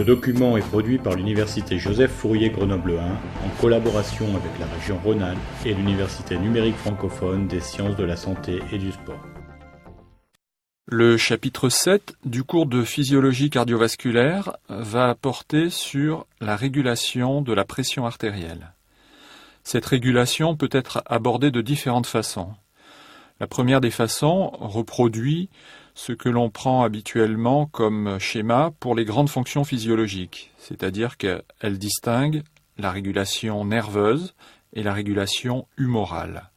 Ce document est produit par l'Université Joseph Fourier Grenoble 1 en collaboration avec la région Rhône-Alpes et l'Université numérique francophone des sciences de la santé et du sport. Le chapitre 7 du cours de physiologie cardiovasculaire va porter sur la régulation de la pression artérielle. Cette régulation peut être abordée de différentes façons. La première des façons reproduit ce que l'on prend habituellement comme schéma pour les grandes fonctions physiologiques, c'est-à-dire qu'elle distingue la régulation nerveuse et la régulation humorale.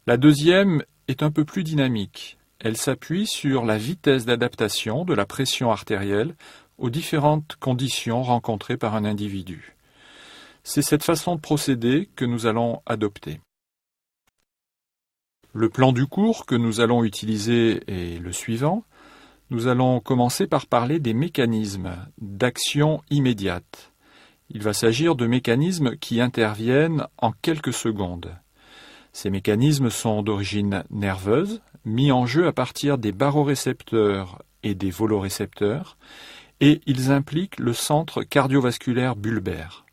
La deuxième est un peu plus dynamique. Elle s'appuie sur la vitesse d'adaptation de la pression artérielle aux différentes conditions rencontrées par un individu. C'est cette façon de procéder que nous allons adopter. Le plan du cours que nous allons utiliser est le suivant. Nous allons commencer par parler des mécanismes d'action immédiate. Il va s'agir de mécanismes qui interviennent en quelques secondes. Ces mécanismes sont d'origine nerveuse, mis en jeu à partir des barorécepteurs et des volorécepteurs, et ils impliquent le centre cardiovasculaire bulbaire.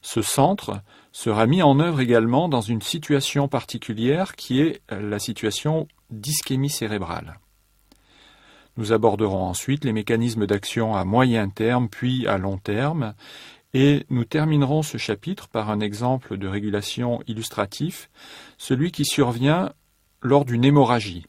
Ce centre sera mis en œuvre également dans une situation particulière qui est la situation d'ischémie cérébrale. Nous aborderons ensuite les mécanismes d'action à moyen terme puis à long terme et nous terminerons ce chapitre par un exemple de régulation illustratif, celui qui survient lors d'une hémorragie.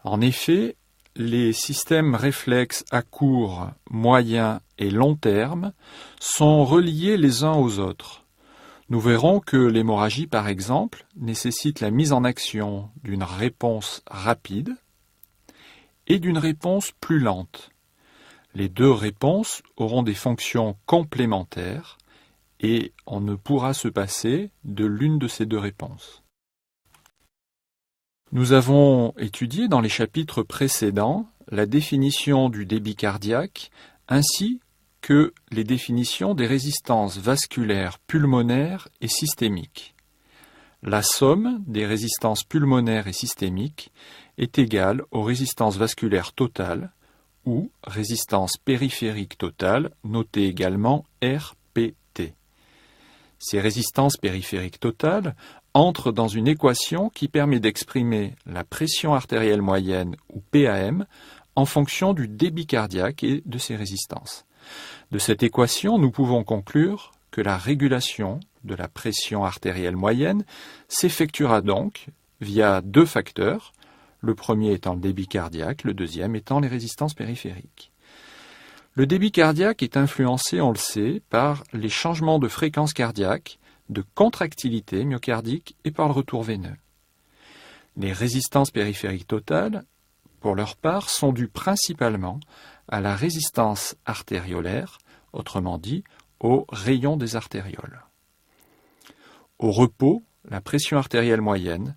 En effet, les systèmes réflexes à court, moyen et long terme sont reliés les uns aux autres. Nous verrons que l'hémorragie, par exemple, nécessite la mise en action d'une réponse rapide et d'une réponse plus lente. Les deux réponses auront des fonctions complémentaires et on ne pourra se passer de l'une de ces deux réponses. Nous avons étudié dans les chapitres précédents la définition du débit cardiaque ainsi que les définitions des résistances vasculaires pulmonaires et systémiques. La somme des résistances pulmonaires et systémiques est égale aux résistances vasculaires totales ou résistance périphérique totale, notée également RPT. Ces résistances périphériques totales entrent dans une équation qui permet d'exprimer la pression artérielle moyenne ou PAM en fonction du débit cardiaque et de ses résistances. De cette équation, nous pouvons conclure que la régulation de la pression artérielle moyenne s'effectuera donc via deux facteurs, le premier étant le débit cardiaque, le deuxième étant les résistances périphériques. Le débit cardiaque est influencé, on le sait, par les changements de fréquence cardiaque, de contractilité myocardique et par le retour veineux. Les résistances périphériques totales, pour leur part, sont dues principalement à la résistance artériolaire, autrement dit, au rayon des artérioles. Au repos, la pression artérielle moyenne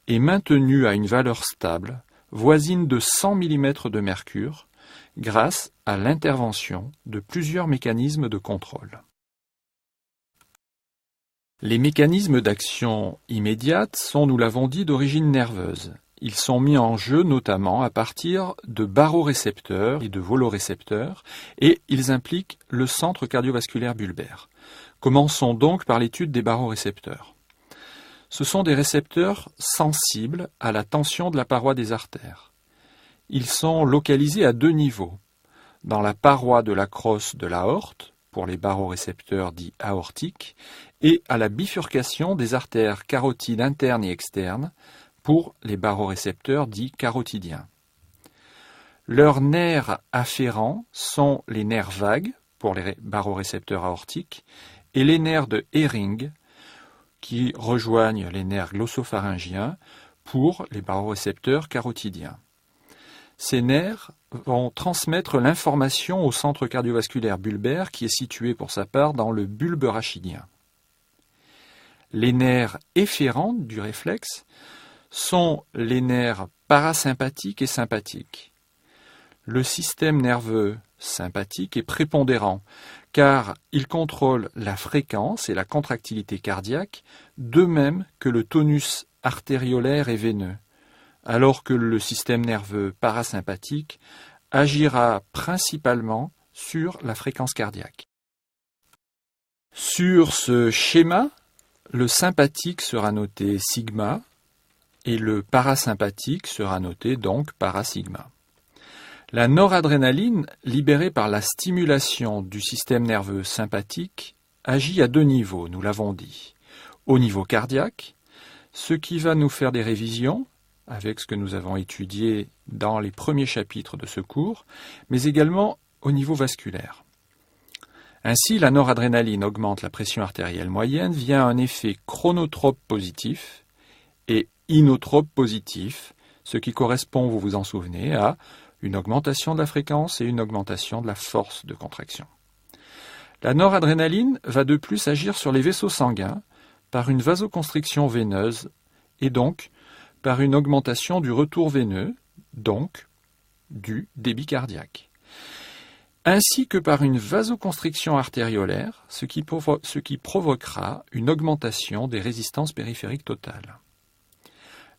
est maintenue à une valeur stable, voisine de 100 mm de mercure, grâce à l'intervention de plusieurs mécanismes de contrôle. Les mécanismes d'action immédiate sont, nous l'avons dit, d'origine nerveuse. Ils sont mis en jeu notamment à partir de barorécepteurs et de volorécepteurs et ils impliquent le centre cardiovasculaire bulbaire. Commençons donc par l'étude des barorécepteurs. Ce sont des récepteurs sensibles à la tension de la paroi des artères. Ils sont localisés à deux niveaux, dans la paroi de la crosse de l'aorte, pour les barorécepteurs dits aortiques, et à la bifurcation des artères carotides internes et externes, pour les barorécepteurs dits carotidiens. Leurs nerfs afférents sont les nerfs vagues, pour les barorécepteurs aortiques, et les nerfs de Hering, qui rejoignent les nerfs glossopharyngiens pour les barorécepteurs carotidiens. Ces nerfs vont transmettre l'information au centre cardiovasculaire bulbaire qui est situé pour sa part dans le bulbe rachidien. Les nerfs efférents du réflexe sont les nerfs parasympathiques et sympathiques. Le système nerveux sympathique est prépondérant car il contrôle la fréquence et la contractilité cardiaque de même que le tonus artériolaire et veineux, alors que le système nerveux parasympathique agira principalement sur la fréquence cardiaque. Sur ce schéma, le sympathique sera noté sigma et le parasympathique sera noté donc parasigma. La noradrénaline, libérée par la stimulation du système nerveux sympathique, agit à deux niveaux, nous l'avons dit. Au niveau cardiaque, ce qui va nous faire des révisions, avec ce que nous avons étudié dans les premiers chapitres de ce cours, mais également au niveau vasculaire. Ainsi, la noradrénaline augmente la pression artérielle moyenne via un effet chronotrope positif et inotrope positif, ce qui correspond, vous vous en souvenez, à une augmentation de la fréquence et une augmentation de la force de contraction. La noradrénaline va de plus agir sur les vaisseaux sanguins par une vasoconstriction veineuse et donc par une augmentation du retour veineux, donc du débit cardiaque, ainsi que par une vasoconstriction artériolaire, ce qui provoquera une augmentation des résistances périphériques totales.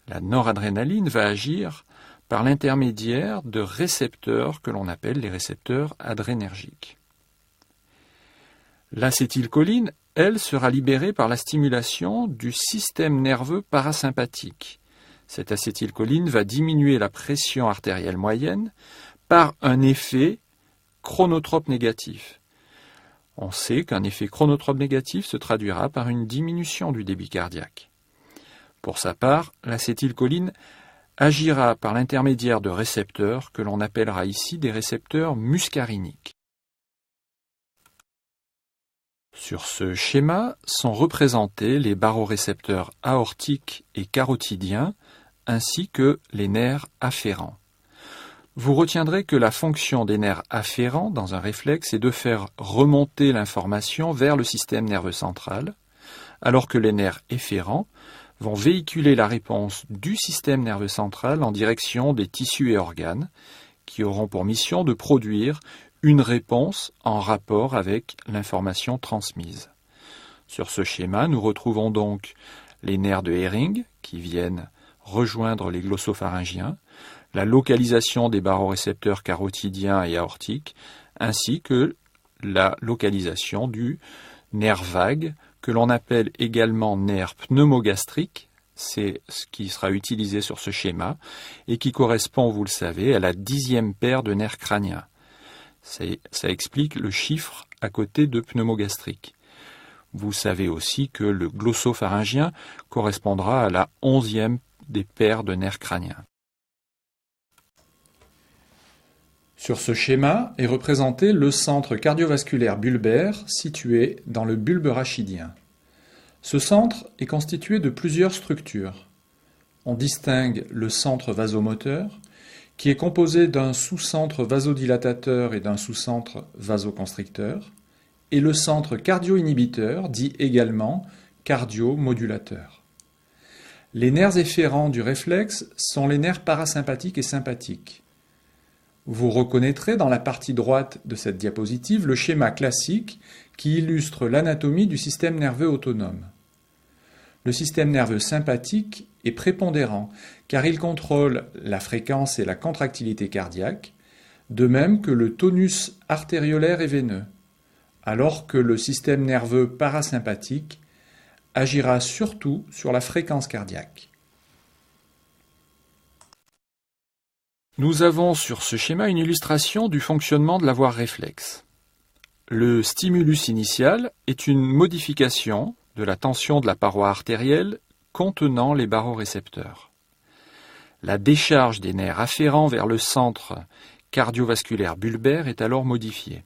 La noradrénaline va agir par l'intermédiaire de récepteurs que l'on appelle les récepteurs adrénergiques. L'acétylcholine, elle, sera libérée par la stimulation du système nerveux parasympathique. Cette acétylcholine va diminuer la pression artérielle moyenne par un effet chronotrope négatif. On sait qu'un effet chronotrope négatif se traduira par une diminution du débit cardiaque. Pour sa part, l'acétylcholine agira par l'intermédiaire de récepteurs que l'on appellera ici des récepteurs muscariniques. Sur ce schéma sont représentés les barorécepteurs aortiques et carotidiens ainsi que les nerfs afférents. Vous retiendrez que la fonction des nerfs afférents dans un réflexe est de faire remonter l'information vers le système nerveux central, alors que les nerfs efférents vont véhiculer la réponse du système nerveux central en direction des tissus et organes, qui auront pour mission de produire une réponse en rapport avec l'information transmise. Sur ce schéma, nous retrouvons donc les nerfs de Hering, qui viennent rejoindre les glossopharyngiens, la localisation des barorécepteurs carotidiens et aortiques, ainsi que la localisation du nerf vague, que l'on appelle également nerf pneumogastrique, c'est ce qui sera utilisé sur ce schéma, et qui correspond, vous le savez, à la 10e paire de nerfs crâniens. Ça explique le chiffre à côté de pneumogastrique. Vous savez aussi que le glossopharyngien correspondra à la 11e des paires de nerfs crâniens. Sur ce schéma est représenté le centre cardiovasculaire bulbaire situé dans le bulbe rachidien. Ce centre est constitué de plusieurs structures. On distingue le centre vasomoteur, qui est composé d'un sous-centre vasodilatateur et d'un sous-centre vasoconstricteur, et le centre cardio-inhibiteur, dit également cardio-modulateur. Les nerfs efférents du réflexe sont les nerfs parasympathiques et sympathiques. Vous reconnaîtrez dans la partie droite de cette diapositive le schéma classique qui illustre l'anatomie du système nerveux autonome. Le système nerveux sympathique est prépondérant car il contrôle la fréquence et la contractilité cardiaque, de même que le tonus artériolaire et veineux, alors que le système nerveux parasympathique agira surtout sur la fréquence cardiaque. Nous avons sur ce schéma une illustration du fonctionnement de la voie réflexe. Le stimulus initial est une modification de la tension de la paroi artérielle contenant les barorécepteurs. La décharge des nerfs afférents vers le centre cardiovasculaire bulbaire est alors modifiée.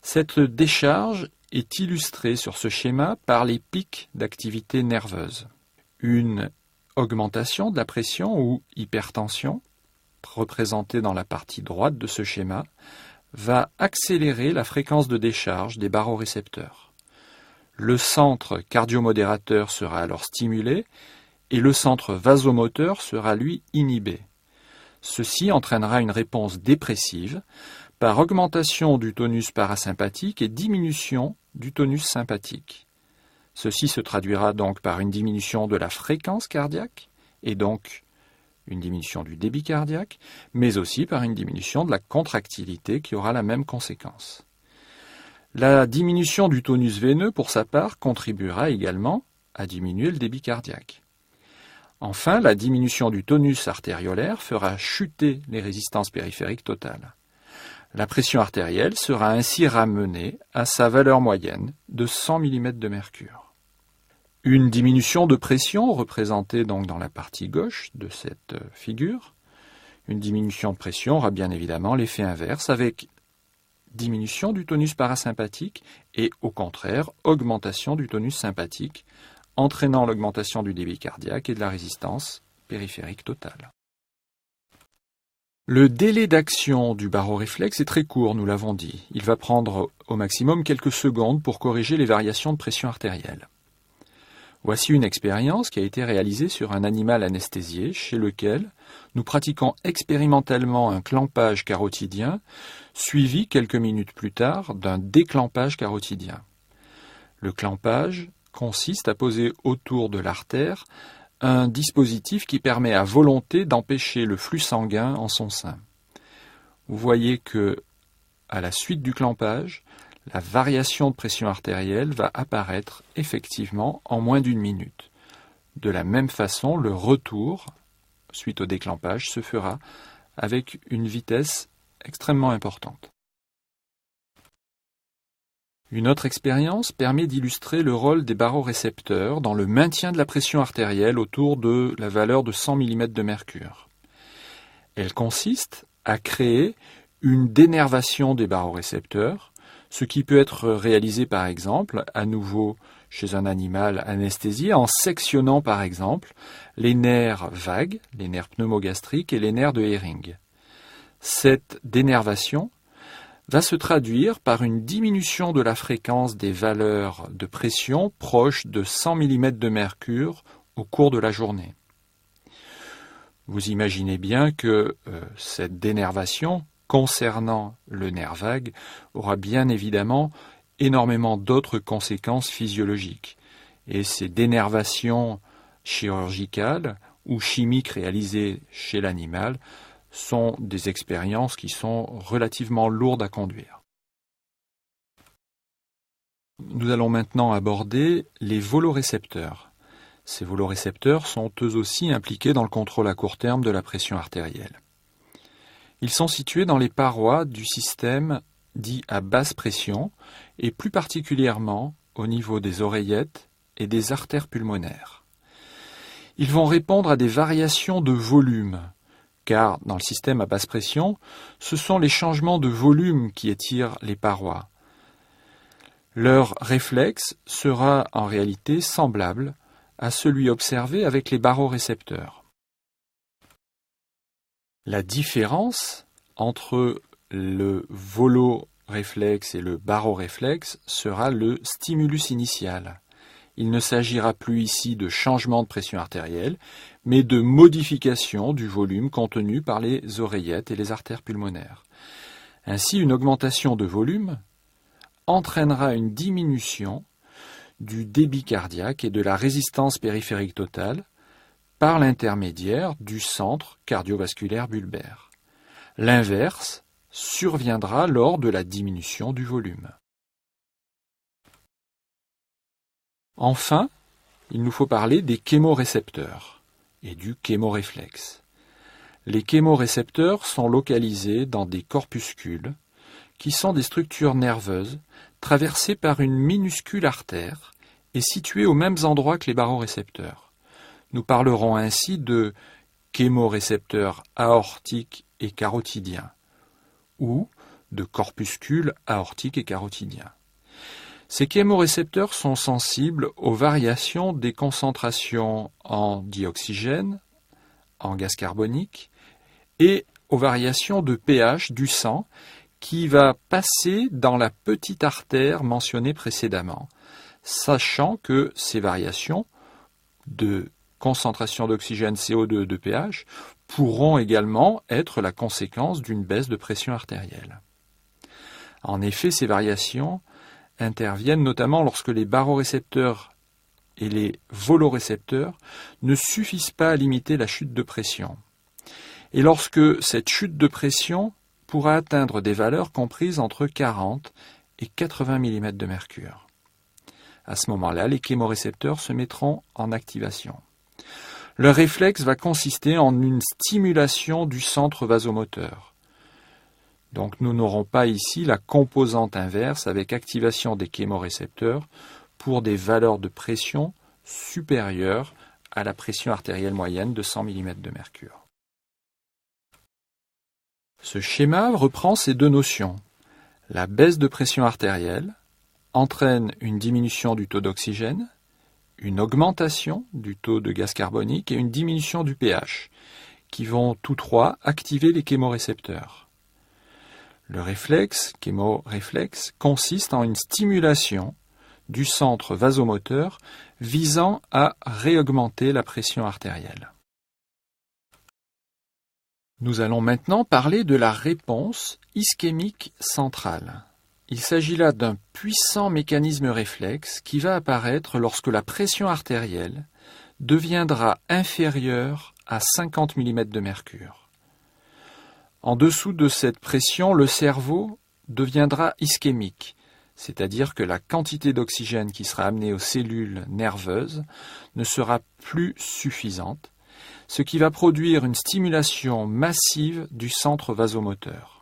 Cette décharge est illustrée sur ce schéma par les pics d'activité nerveuse. Une augmentation de la pression ou hypertension, représentée dans la partie droite de ce schéma, va accélérer la fréquence de décharge des barorécepteurs. Le centre cardiomodérateur sera alors stimulé et le centre vasomoteur sera lui inhibé. Ceci entraînera une réponse dépressive par augmentation du tonus parasympathique et diminution du tonus sympathique. Ceci se traduira donc par une diminution de la fréquence cardiaque et donc une diminution du débit cardiaque, mais aussi par une diminution de la contractilité qui aura la même conséquence. La diminution du tonus veineux, pour sa part, contribuera également à diminuer le débit cardiaque. Enfin, la diminution du tonus artériolaire fera chuter les résistances périphériques totales. La pression artérielle sera ainsi ramenée à sa valeur moyenne de 100 mm de mercure. Une diminution de pression, représentée donc dans la partie gauche de cette figure, une diminution de pression aura bien évidemment l'effet inverse avec diminution du tonus parasympathique et au contraire augmentation du tonus sympathique, entraînant l'augmentation du débit cardiaque et de la résistance périphérique totale. Le délai d'action du baroréflexe est très court, nous l'avons dit. Il va prendre au maximum quelques secondes pour corriger les variations de pression artérielle. Voici une expérience qui a été réalisée sur un animal anesthésié chez lequel nous pratiquons expérimentalement un clampage carotidien suivi quelques minutes plus tard d'un déclampage carotidien. Le clampage consiste à poser autour de l'artère un dispositif qui permet à volonté d'empêcher le flux sanguin en son sein. Vous voyez que, à la suite du clampage, la variation de pression artérielle va apparaître effectivement en moins d'une minute. De la même façon, le retour, suite au déclampage, se fera avec une vitesse extrêmement importante. Une autre expérience permet d'illustrer le rôle des barorécepteurs dans le maintien de la pression artérielle autour de la valeur de 100 mm de mercure. Elle consiste à créer une dénervation des barorécepteurs, ce qui peut être réalisé par exemple, à nouveau chez un animal anesthésié, en sectionnant par exemple les nerfs vagues, les nerfs pneumogastriques et les nerfs de Hering. Cette dénervation va se traduire par une diminution de la fréquence des valeurs de pression proches de 100 mm de mercure au cours de la journée. Vous imaginez bien que cette dénervation concernant le nerf vague aura bien évidemment énormément d'autres conséquences physiologiques. Et ces dénervations chirurgicales ou chimiques réalisées chez l'animal sont des expériences qui sont relativement lourdes à conduire. Nous allons maintenant aborder les volorécepteurs. Ces volorécepteurs sont eux aussi impliqués dans le contrôle à court terme de la pression artérielle. Ils sont situés dans les parois du système dit à basse pression et plus particulièrement au niveau des oreillettes et des artères pulmonaires. Ils vont répondre à des variations de volume, car dans le système à basse pression, ce sont les changements de volume qui étirent les parois. Leur réflexe sera en réalité semblable à celui observé avec les barorécepteurs. La différence entre le voloréflexe et le baroréflexe sera le stimulus initial. Il ne s'agira plus ici de changement de pression artérielle, mais de modification du volume contenu par les oreillettes et les artères pulmonaires. Ainsi, une augmentation de volume entraînera une diminution du débit cardiaque et de la résistance périphérique totale par l'intermédiaire du centre cardiovasculaire bulbaire. L'inverse surviendra lors de la diminution du volume. Enfin, il nous faut parler des chémorécepteurs et du chémoréflexe. Les chémorécepteurs sont localisés dans des corpuscules qui sont des structures nerveuses traversées par une minuscule artère et situées aux mêmes endroits que les barorécepteurs. Nous parlerons ainsi de chémorécepteurs aortiques et carotidiens ou de corpuscules aortiques et carotidiens. Ces chémorécepteurs sont sensibles aux variations des concentrations en dioxygène, en gaz carbonique et aux variations de pH du sang qui va passer dans la petite artère mentionnée précédemment, sachant que ces variations de concentration d'oxygène, CO2, de pH pourront également être la conséquence d'une baisse de pression artérielle. En effet, ces variations interviennent notamment lorsque les barorécepteurs et les volorécepteurs ne suffisent pas à limiter la chute de pression. et lorsque cette chute de pression pourra atteindre des valeurs comprises entre 40 et 80 mm de mercure. À ce moment-là, les chémorécepteurs se mettront en activation. Leur réflexe va consister en une stimulation du centre vasomoteur. Donc nous n'aurons pas ici la composante inverse avec activation des chémorécepteurs pour des valeurs de pression supérieures à la pression artérielle moyenne de 100 mm de mercure. Ce schéma reprend ces deux notions. La baisse de pression artérielle entraîne une diminution du taux d'oxygène, une augmentation du taux de gaz carbonique et une diminution du pH, qui vont tous trois activer les chémorécepteurs. Le réflexe, chémoréflexe, consiste en une stimulation du centre vasomoteur visant à réaugmenter la pression artérielle. Nous allons maintenant parler de la réponse ischémique centrale. Il s'agit là d'un puissant mécanisme réflexe qui va apparaître lorsque la pression artérielle deviendra inférieure à 50 mm de mercure. En dessous de cette pression, le cerveau deviendra ischémique, c'est-à-dire que la quantité d'oxygène qui sera amenée aux cellules nerveuses ne sera plus suffisante, ce qui va produire une stimulation massive du centre vasomoteur.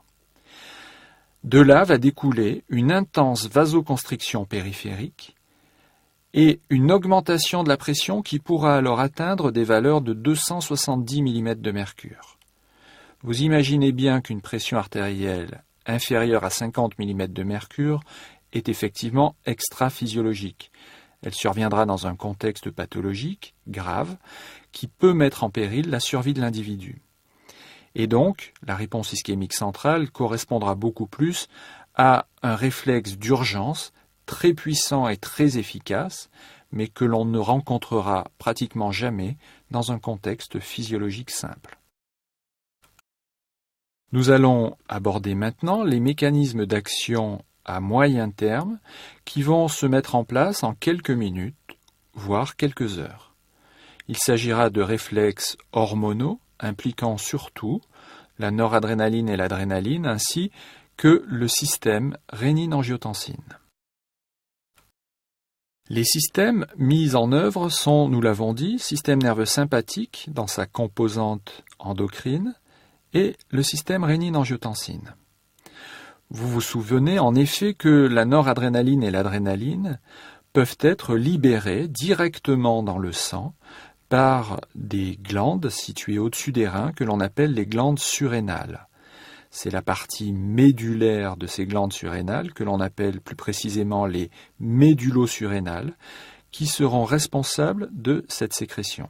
De là va découler une intense vasoconstriction périphérique et une augmentation de la pression qui pourra alors atteindre des valeurs de 270 mm de mercure. Vous imaginez bien qu'une pression artérielle inférieure à 50 mm de mercure est effectivement extra-physiologique. Elle surviendra dans un contexte pathologique grave qui peut mettre en péril la survie de l'individu. Et donc, la réponse ischémique centrale correspondra beaucoup plus à un réflexe d'urgence très puissant et très efficace, mais que l'on ne rencontrera pratiquement jamais dans un contexte physiologique simple. Nous allons aborder maintenant les mécanismes d'action à moyen terme qui vont se mettre en place en quelques minutes, voire quelques heures. Il s'agira de réflexes hormonaux impliquant surtout la noradrénaline et l'adrénaline ainsi que le système rénine-angiotensine. Les systèmes mis en œuvre sont, nous l'avons dit, système nerveux sympathique dans sa composante endocrine et le système rénine-angiotensine. Vous vous souvenez en effet que la noradrénaline et l'adrénaline peuvent être libérées directement dans le sang par des glandes situées au-dessus des reins que l'on appelle les glandes surrénales. C'est la partie médullaire de ces glandes surrénales que l'on appelle plus précisément les médullosurrénales qui seront responsables de cette sécrétion.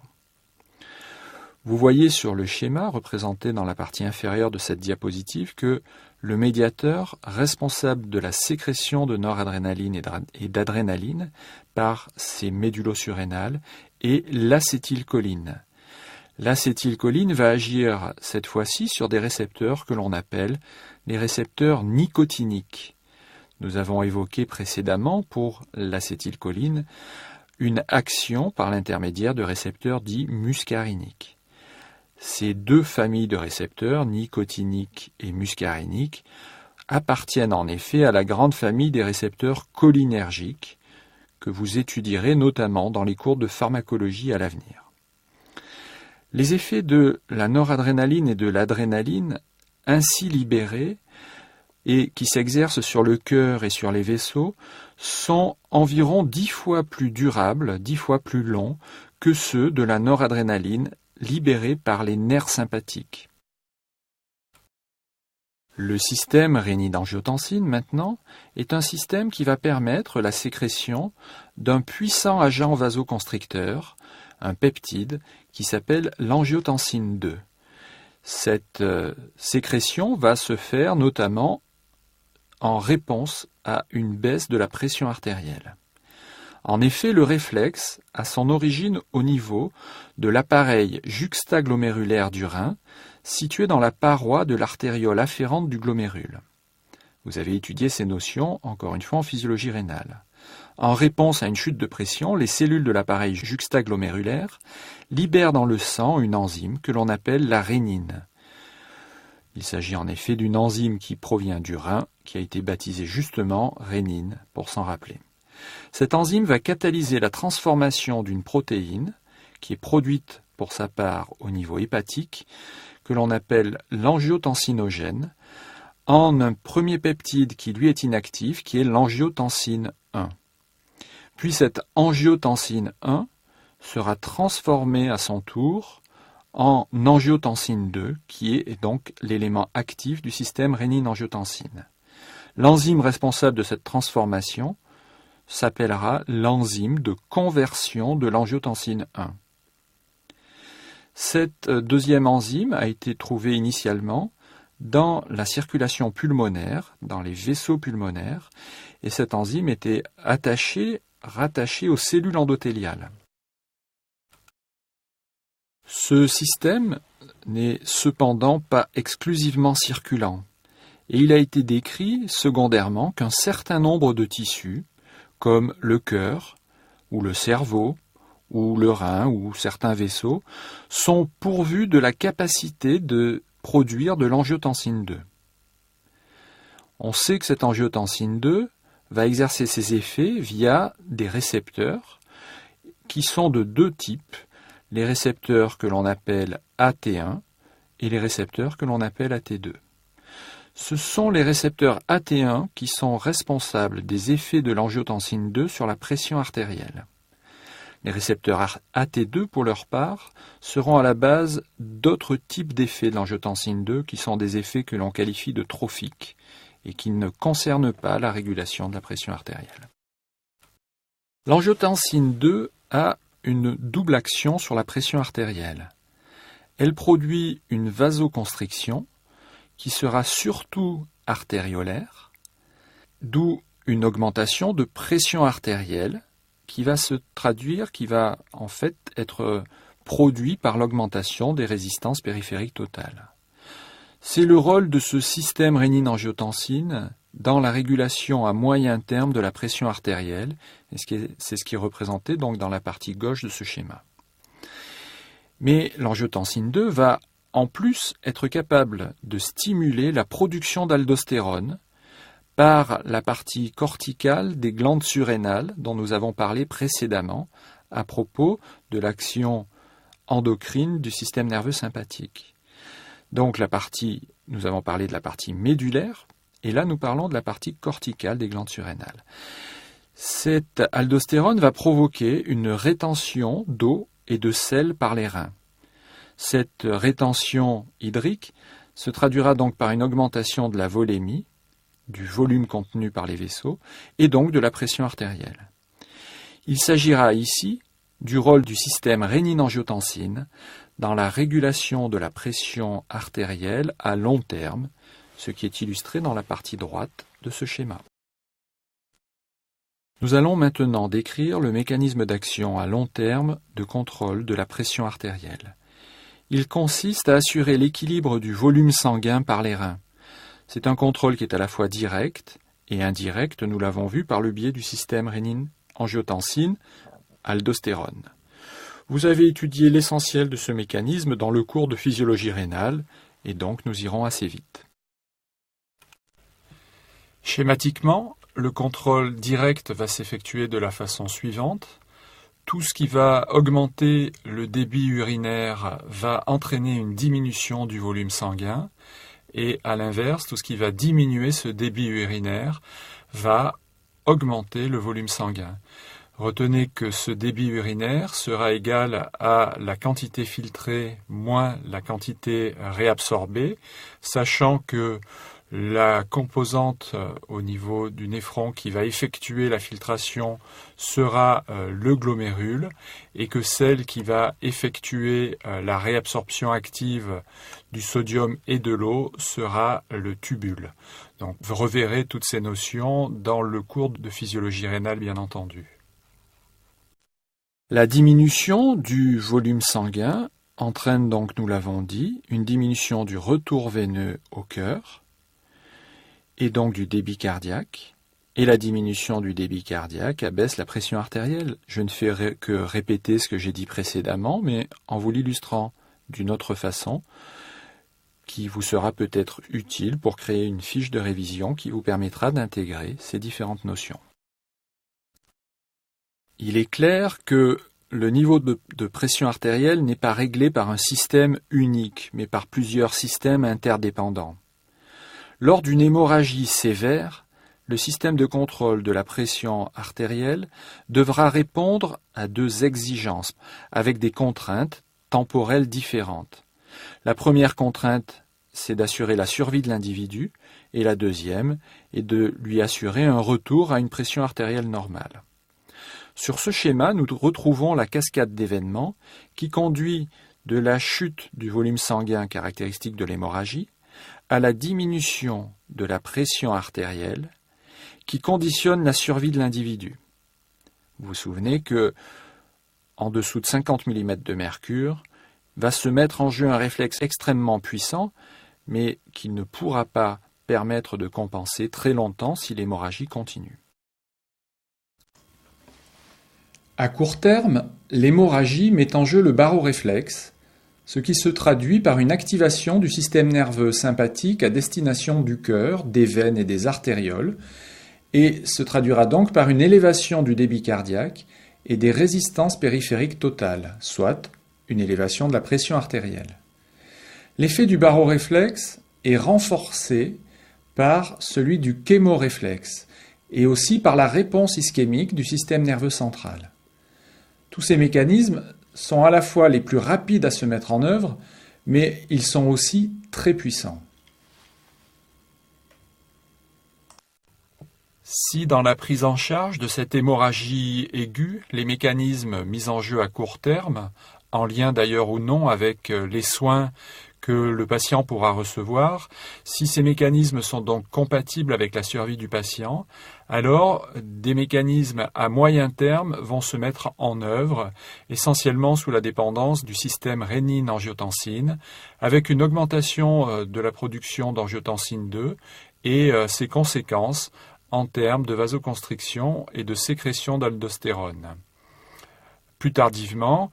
Vous voyez sur le schéma représenté dans la partie inférieure de cette diapositive que le médiateur responsable de la sécrétion de noradrénaline et d'adrénaline par ces médullosurrénales est l'acétylcholine. L'acétylcholine va agir cette fois-ci sur des récepteurs que l'on appelle les récepteurs nicotiniques. Nous avons évoqué précédemment pour l'acétylcholine une action par l'intermédiaire de récepteurs dits muscariniques. Ces deux familles de récepteurs, nicotiniques et muscariniques, appartiennent en effet à la grande famille des récepteurs cholinergiques que vous étudierez notamment dans les cours de pharmacologie à l'avenir. Les effets de la noradrénaline et de l'adrénaline ainsi libérés et qui s'exercent sur le cœur et sur les vaisseaux sont environ 10 fois plus durables, 10 fois plus longs que ceux de la noradrénaline libérés par les nerfs sympathiques. Le système rénine-angiotensine, maintenant, est un système qui va permettre la sécrétion d'un puissant agent vasoconstricteur, un peptide, qui s'appelle l'angiotensine 2. Cette sécrétion va se faire notamment en réponse à une baisse de la pression artérielle. En effet, le réflexe a son origine au niveau de l'appareil juxtaglomérulaire du rein, situé dans la paroi de l'artériole afférente du glomérule. Vous avez étudié ces notions, encore une fois, en physiologie rénale. En réponse à une chute de pression, les cellules de l'appareil juxtaglomérulaire libèrent dans le sang une enzyme que l'on appelle la rénine. Il s'agit en effet d'une enzyme qui provient du rein, qui a été baptisée justement rénine, pour s'en rappeler. Cette enzyme va catalyser la transformation d'une protéine, qui est produite pour sa part au niveau hépatique, que l'on appelle l'angiotensinogène, en un premier peptide qui lui est inactif, qui est l'angiotensine 1. Puis cette angiotensine 1 sera transformée à son tour en angiotensine 2, qui est donc l'élément actif du système rénine-angiotensine. L'enzyme responsable de cette transformation s'appellera l'enzyme de conversion de l'angiotensine 1. Cette deuxième enzyme a été trouvée initialement dans la circulation pulmonaire, dans les vaisseaux pulmonaires, et cette enzyme était rattachée aux cellules endothéliales. Ce système n'est cependant pas exclusivement circulant, et il a été décrit secondairement qu'un certain nombre de tissus, comme le cœur, ou le cerveau, ou le rein, ou certains vaisseaux, sont pourvus de la capacité de produire de l'angiotensine 2. On sait que cette angiotensine 2 va exercer ses effets via des récepteurs qui sont de deux types, les récepteurs que l'on appelle AT1 et les récepteurs que l'on appelle AT2. Ce sont les récepteurs AT1 qui sont responsables des effets de l'angiotensine 2 sur la pression artérielle. Les récepteurs AT2, pour leur part, seront à la base d'autres types d'effets de l'angiotensine 2 qui sont des effets que l'on qualifie de trophiques et qui ne concernent pas la régulation de la pression artérielle. L'angiotensine 2 a une double action sur la pression artérielle. Elle produit une vasoconstriction qui sera surtout artériolaire, d'où une augmentation de pression artérielle qui va se traduire, qui va en fait être produit par l'augmentation des résistances périphériques totales. C'est le rôle de ce système rénine-angiotensine dans la régulation à moyen terme de la pression artérielle, et c'est ce qui est représenté donc dans la partie gauche de ce schéma. Mais l'angiotensine 2 va en plus être capable de stimuler la production d'aldostérone par la partie corticale des glandes surrénales dont nous avons parlé précédemment à propos de l'action endocrine du système nerveux sympathique. Donc nous avons parlé de la partie médulaire, et là nous parlons de la partie corticale des glandes surrénales. Cette aldostérone va provoquer une rétention d'eau et de sel par les reins. Cette rétention hydrique se traduira donc par une augmentation de la volémie, du volume contenu par les vaisseaux, et donc de la pression artérielle. Il s'agira ici du rôle du système rénine-angiotensine dans la régulation de la pression artérielle à long terme, ce qui est illustré dans la partie droite de ce schéma. Nous allons maintenant décrire le mécanisme d'action à long terme de contrôle de la pression artérielle. Il consiste à assurer l'équilibre du volume sanguin par les reins. C'est un contrôle qui est à la fois direct et indirect, nous l'avons vu, par le biais du système rénine-angiotensine-aldostérone. Vous avez étudié l'essentiel de ce mécanisme dans le cours de physiologie rénale, et donc nous irons assez vite. Schématiquement, le contrôle direct va s'effectuer de la façon suivante. Tout ce qui va augmenter le débit urinaire va entraîner une diminution du volume sanguin, et à l'inverse, tout ce qui va diminuer ce débit urinaire va augmenter le volume sanguin. Retenez que ce débit urinaire sera égal à la quantité filtrée moins la quantité réabsorbée, sachant que la composante au niveau du néphron qui va effectuer la filtration sera le glomérule et que celle qui va effectuer la réabsorption active du sodium et de l'eau sera le tubule. Donc vous reverrez toutes ces notions dans le cours de physiologie rénale bien entendu. La diminution du volume sanguin entraîne donc, nous l'avons dit, une diminution du retour veineux au cœur et donc du débit cardiaque. Et la diminution du débit cardiaque abaisse la pression artérielle. Je ne fais que répéter ce que j'ai dit précédemment, mais en vous l'illustrant d'une autre façon. qui vous sera peut-être utile pour créer une fiche de révision qui vous permettra d'intégrer ces différentes notions. Il est clair que le niveau de pression artérielle n'est pas réglé par un système unique, mais par plusieurs systèmes interdépendants. Lors d'une hémorragie sévère, le système de contrôle de la pression artérielle devra répondre à deux exigences, avec des contraintes temporelles différentes. La première contrainte, c'est d'assurer la survie de l'individu, et la deuxième est de lui assurer un retour à une pression artérielle normale. Sur ce schéma, nous retrouvons la cascade d'événements qui conduit de la chute du volume sanguin caractéristique de l'hémorragie à la diminution de la pression artérielle qui conditionne la survie de l'individu. Vous vous souvenez que, en dessous de 50 mm de mercure, va se mettre en jeu un réflexe extrêmement puissant, mais qui ne pourra pas permettre de compenser très longtemps si l'hémorragie continue. À court terme, l'hémorragie met en jeu le baroréflexe, ce qui se traduit par une activation du système nerveux sympathique à destination du cœur, des veines et des artérioles, et se traduira donc par une élévation du débit cardiaque et des résistances périphériques totales, soit une élévation de la pression artérielle. L'effet du baroréflexe est renforcé par celui du chémoréflexe et aussi par la réponse ischémique du système nerveux central. Tous ces mécanismes sont à la fois les plus rapides à se mettre en œuvre, mais ils sont aussi très puissants. Si dans la prise en charge de cette hémorragie aiguë, les mécanismes mis en jeu à court terme, en lien d'ailleurs ou non avec les soins que le patient pourra recevoir, si ces mécanismes sont donc compatibles avec la survie du patient, alors des mécanismes à moyen terme vont se mettre en œuvre, essentiellement sous la dépendance du système rénine-angiotensine, avec une augmentation de la production d'angiotensine 2 et ses conséquences en termes de vasoconstriction et de sécrétion d'aldostérone. Plus tardivement,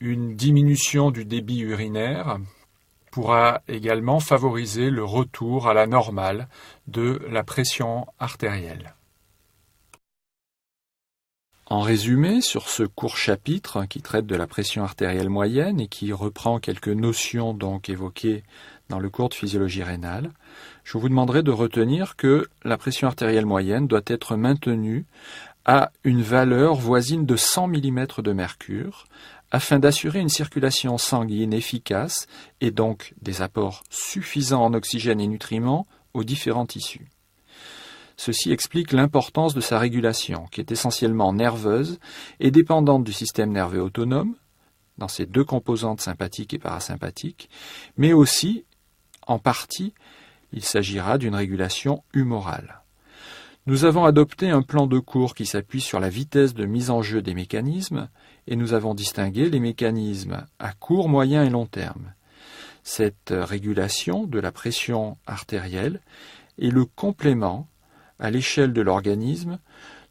une diminution du débit urinaire pourra également favoriser le retour à la normale de la pression artérielle. En résumé, sur ce court chapitre qui traite de la pression artérielle moyenne et qui reprend quelques notions donc évoquées dans le cours de physiologie rénale, je vous demanderai de retenir que la pression artérielle moyenne doit être maintenue à une valeur voisine de 100 mm de mercure afin d'assurer une circulation sanguine efficace et donc des apports suffisants en oxygène et nutriments aux différents tissus. Ceci explique l'importance de sa régulation, qui est essentiellement nerveuse et dépendante du système nerveux autonome, dans ses deux composantes sympathiques et parasympathiques, mais aussi, en partie, il s'agira d'une régulation humorale. Nous avons adopté un plan de cours qui s'appuie sur la vitesse de mise en jeu des mécanismes, et nous avons distingué les mécanismes à court, moyen et long terme. Cette régulation de la pression artérielle est le complément, à l'échelle de l'organisme,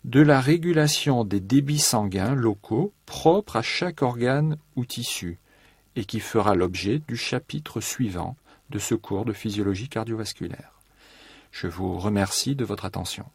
de la régulation des débits sanguins locaux propres à chaque organe ou tissu, et qui fera l'objet du chapitre suivant de ce cours de physiologie cardiovasculaire. Je vous remercie de votre attention.